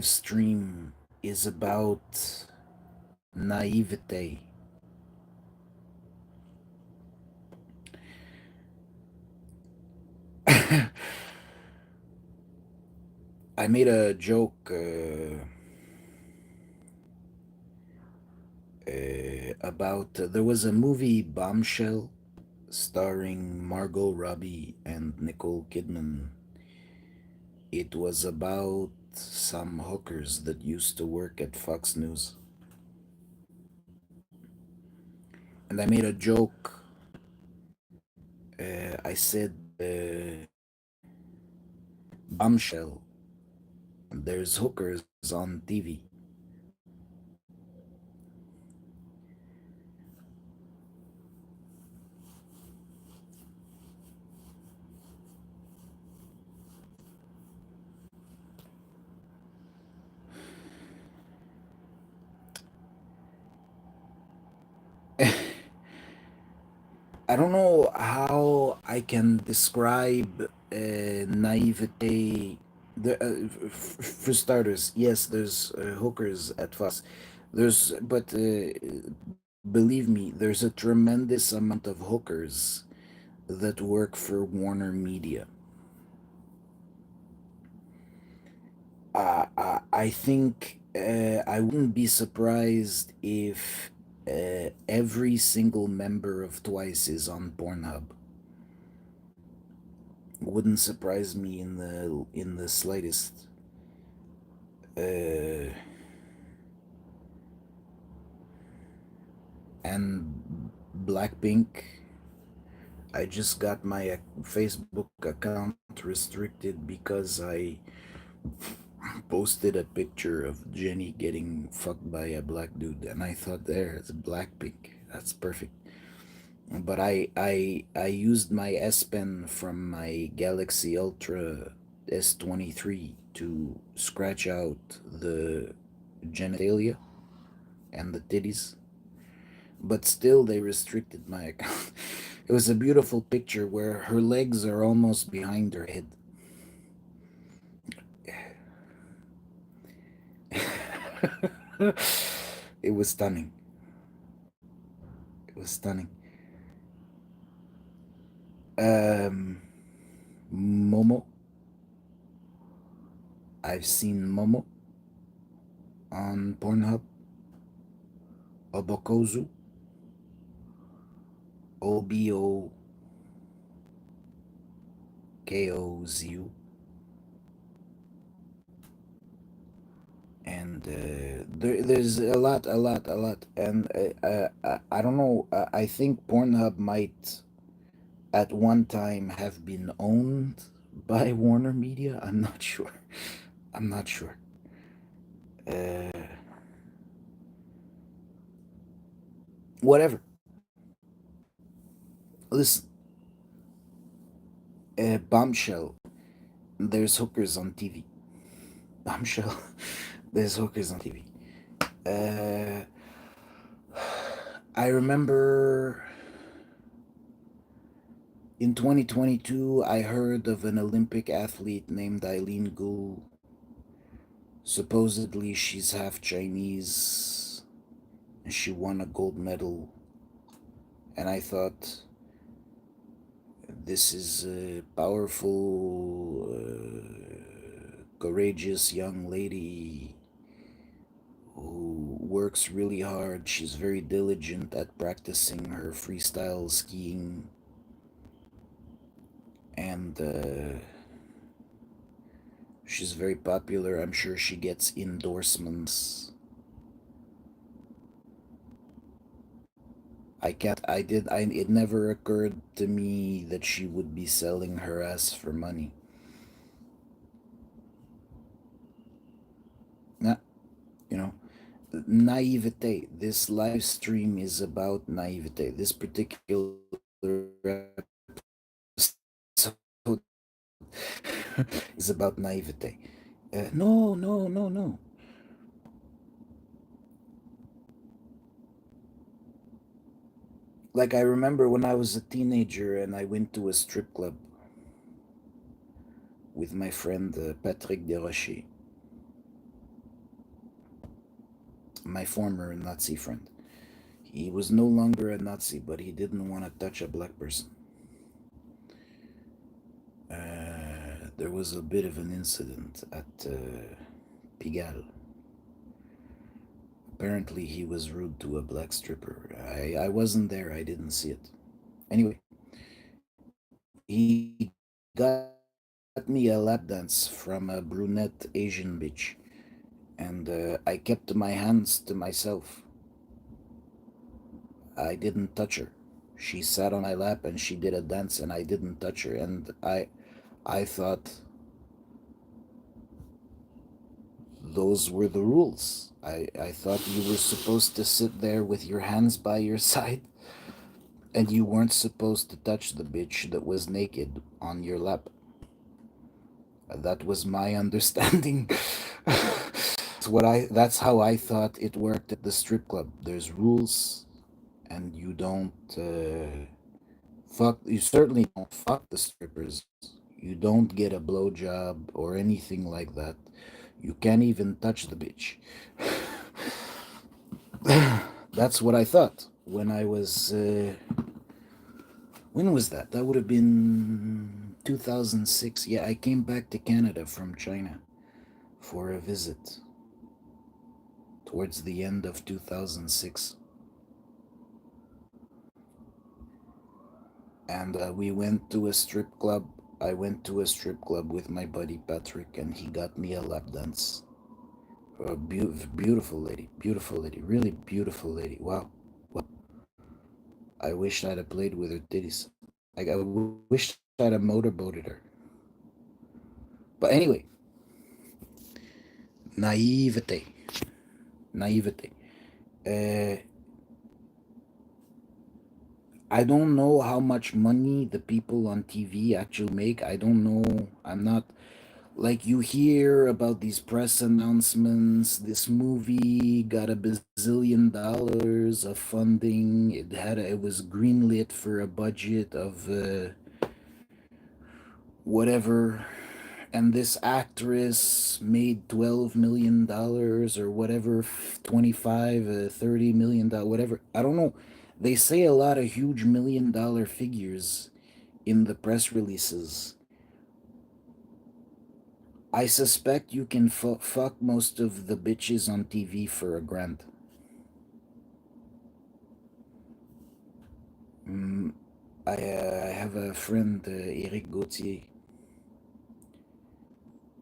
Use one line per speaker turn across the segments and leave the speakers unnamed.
stream is about naivete. I made a joke about there was a movie Bombshell starring Margot Robbie and Nicole Kidman. It was about some hookers that used to work at Fox News. And I made a joke. I said, Bombshell, there's hookers on TV. I don't know how I can describe naivete. For starters, yes, there's hookers at Fox. But believe me, there's a tremendous amount of hookers that work for Warner Media. I think I wouldn't be surprised if every single member of Twice is on Pornhub. Wouldn't surprise me in the slightest. Uh, and Blackpink, I just got my Facebook account restricted because I posted a picture of Jenny getting fucked by a black dude, and I thought, there, it's Blackpink. That's perfect. But I used my S Pen from my Galaxy Ultra S23 to scratch out the genitalia and the titties, but still they restricted my account. It was a beautiful picture where her legs are almost behind her head. It was stunning. It was stunning. Um, Momo. I've seen Momo on Pornhub. Obokozu. Obokozu. And there's a lot. And I don't know. I think Pornhub might at one time have been owned by Warner Media. I'm not sure. I'm not sure. Uh, Whatever. Listen, Bombshell. There's hookers on TV. Bombshell. There's hookers on TV. Uh, I remember in 2022, I heard of an Olympic athlete named Eileen Gu. Supposedly, she's half Chinese and she won a gold medal. And I thought, this is a powerful, courageous young lady who works really hard. She's very diligent at practicing her freestyle skiing. And she's very popular. I'm sure she gets endorsements. It never occurred to me that she would be selling her ass for money. Nah, you know, naivete. This live stream is about naivete. This particular episode is about naivete. No, no, no, no. Like, I remember when I was a teenager and I went to a strip club with my friend Patrick Desrochers. my former Nazi friend. He was no longer a Nazi, but he didn't want to touch a black person. There was a bit of an incident at Pigalle. Apparently, he was rude to a black stripper. I wasn't there, I didn't see it. Anyway, he got me a lap dance from a brunette Asian bitch, and I kept my hands to myself. I didn't touch her. She sat on my lap and she did a dance, and I didn't touch her. And I thought those were the rules. I thought you were supposed to sit there with your hands by your side, and you weren't supposed to touch the bitch that was naked on your lap. That was my understanding. That's how I thought it worked at the strip club. There's rules, and you don't fuck. You certainly don't fuck the strippers. You don't get a blowjob or anything like that. You can't even touch the bitch. That's what I thought when I was. When was that? That would have been 2006. Yeah, I came back to Canada from China for a visit towards the end of 2006. And we went to a strip club. I went to a strip club with my buddy Patrick, and he got me a lap dance. A beautiful lady, really beautiful lady. Wow, wow. I wish I'd have played with her titties. I wish I'd have motorboated her. But anyway, naivete, naivete. Uh, I don't know how much money the people on TV actually make. I don't know. I'm not like you hear about these press announcements. This movie got $1 billion of funding. It was greenlit for a budget of whatever, and this actress made $12 million or whatever, 25 $30 million, whatever. I don't know. They say a lot of huge $1 million figures in the press releases. I suspect you can fuck most of the bitches on TV for $1,000. Mm, I have a friend, Eric Gauthier.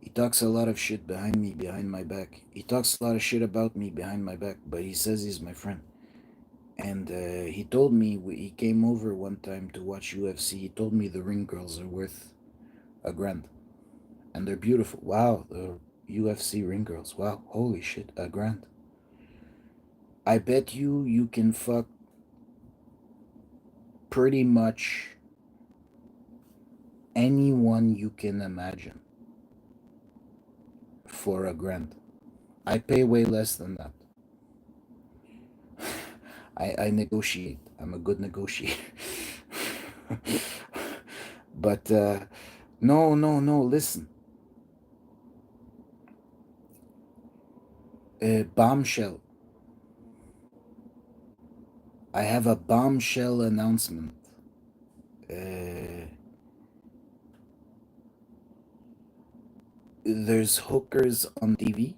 He talks a lot of shit behind me, behind my back. He talks a lot of shit about me behind my back, but he says he's my friend. And he told me, he came over one time to watch UFC. He told me the ring girls are worth $1,000. And they're beautiful. Wow, the UFC ring girls. Wow, holy shit, $1,000. I bet you can fuck pretty much anyone you can imagine for $1,000. I pay way less than that. I negotiate. I'm a good negotiator. But no, no, no. Listen, Bombshell. I have a bombshell announcement. Uh, there's hookers on TV.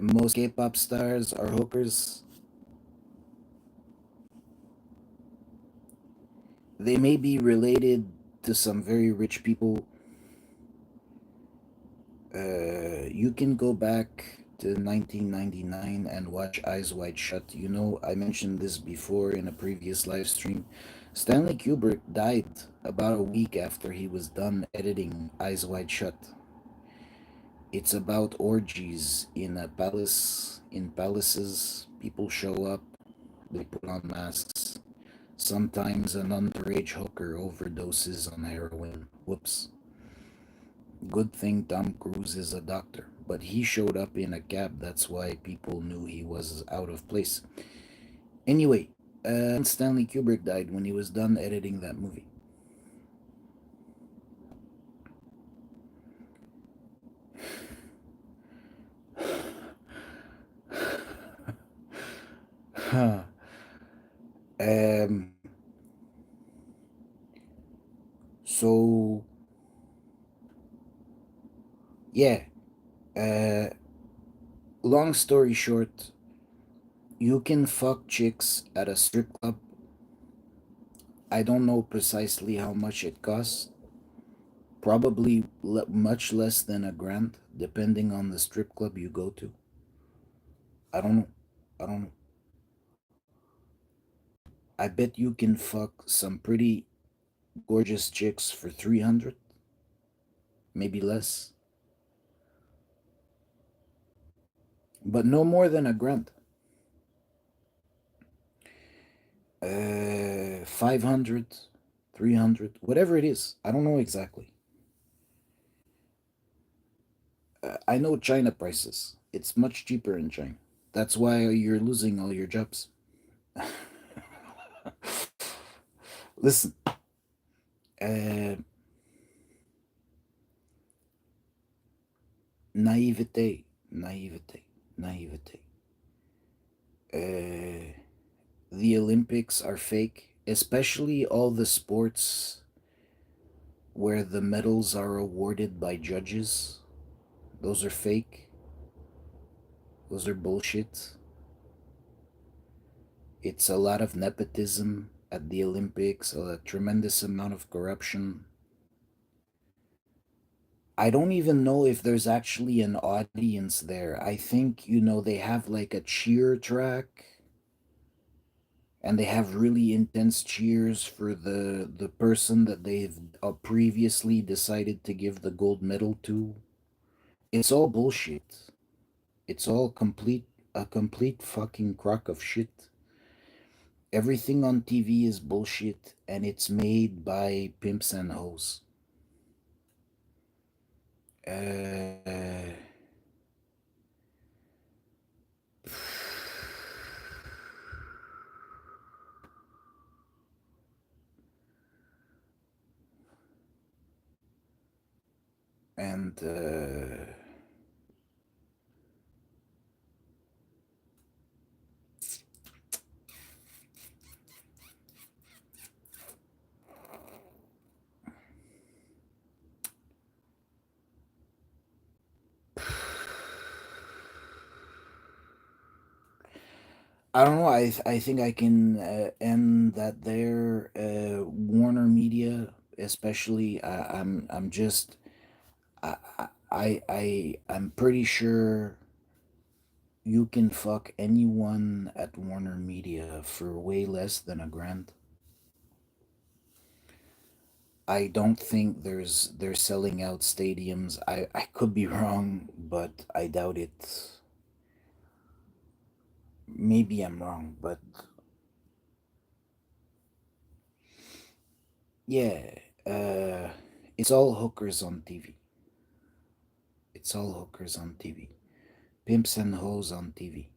Most K-pop stars are hookers. They may be related to some very rich people. You can go back to 1999 and watch Eyes Wide Shut. You know, I mentioned this before in a previous live stream. Stanley Kubrick died about a week after he was done editing Eyes Wide Shut. It's about orgies in a palace, in palaces. People show up, they put on masks. Sometimes an underage hooker overdoses on heroin. Whoops. Good thing Tom Cruise is a doctor, but he showed up in a cab. That's why people knew he was out of place. Anyway, Stanley Kubrick died when he was done editing that movie. um, so yeah. Uh, Long story short, you can fuck chicks at a strip club. I don't know precisely how much it costs. Probably much less than a grand, depending on the strip club you go to. I don't know. I don't know. I bet you can fuck some pretty gorgeous chicks for 300, maybe less, but no more than a grand. 500, 300, whatever it is. I don't know exactly. I know China prices. It's much cheaper in China. That's why you're losing all your jobs. Listen, uh, naivete, naivete, naivete. Uh, the Olympics are fake, especially all the sports where the medals are awarded by judges. Those are fake. Those are bullshit. It's a lot of nepotism at the Olympics, a tremendous amount of corruption. I don't even know if there's actually an audience there. I think, they have like a cheer track and they have really intense cheers for the person that they've previously decided to give the gold medal to. It's all bullshit. It's all a complete fucking crock of shit. Everything on TV is bullshit and it's made by pimps and hoes. Uh, and I don't know. I think I can end that there. Warner Media, especially. I'm just. I'm pretty sure you can fuck anyone at Warner Media for way less than a grand. I don't think they're selling out stadiums. I could be wrong, but I doubt it. Maybe I'm wrong, but yeah, uh, it's all hookers on TV. It's all hookers on TV. Pimps and hoes on TV.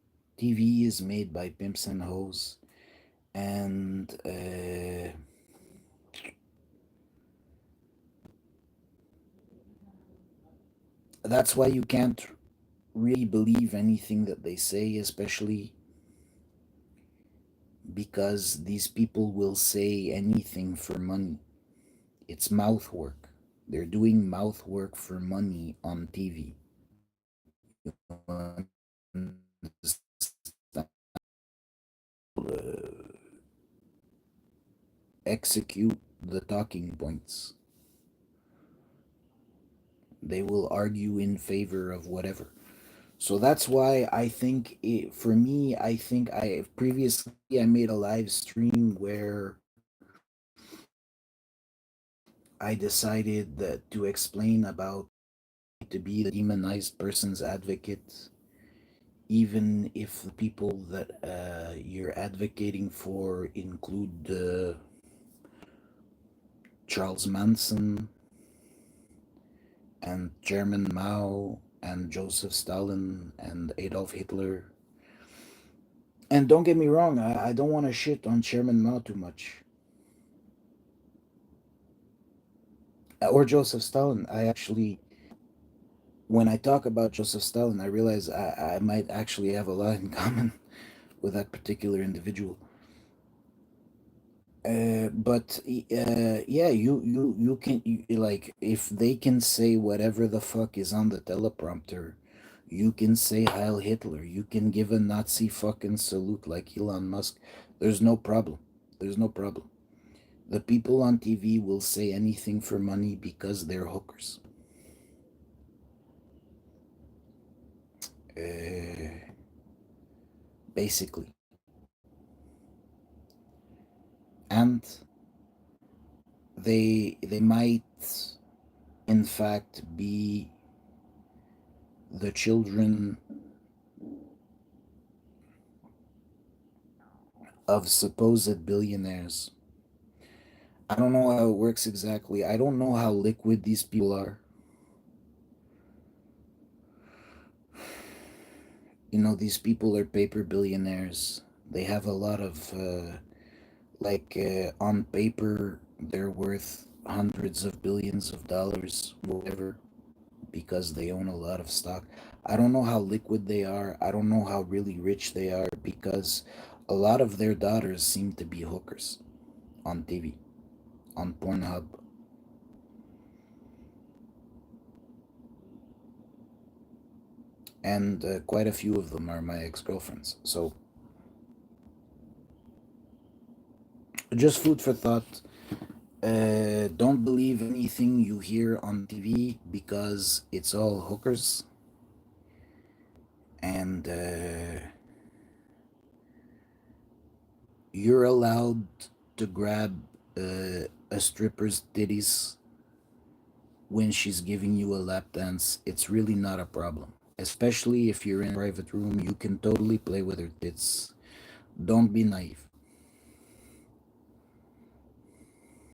TV is made by pimps and hoes, and that's why you can't really believe anything that they say, especially because these people will say anything for money. It's mouth work. They're doing mouth work for money on TV. Execute the talking points. They will argue in favor of whatever. So that's why I think for me, I think I made a live stream where I decided that to explain about to be the demonized person's advocate, even if the people that you're advocating for include Charles Manson and Chairman Mao and Joseph Stalin and Adolf Hitler. And don't get me wrong, I don't want to shit on Chairman Mao too much. Or Joseph Stalin. I actually, when I talk about Joseph Stalin, I realize I might actually have a lot in common with that particular individual. But yeah, you can like if they can say whatever the fuck is on the teleprompter, you can say Heil Hitler. You can give a Nazi fucking salute like Elon Musk. There's no problem. There's no problem. The people on TV will say anything for money because they're hookers. Uh, Basically, and they might in fact be the children of supposed billionaires. I don't know how it works exactly. I don't know how liquid these people are. You know, these people are paper billionaires. They have a lot of, on paper, they're worth hundreds of billions of dollars, whatever, because they own a lot of stock. I don't know how liquid they are. I don't know how really rich they are because a lot of their daughters seem to be hookers on TV, on Pornhub. And quite a few of them are my ex girlfriends. So, just food for thought. Don't believe anything you hear on TV because it's all hookers. And you're allowed to grab a stripper's titties when she's giving you a lap dance. It's really not a problem. Especially if you're in a private room, you can totally play with her tits. Don't be naive.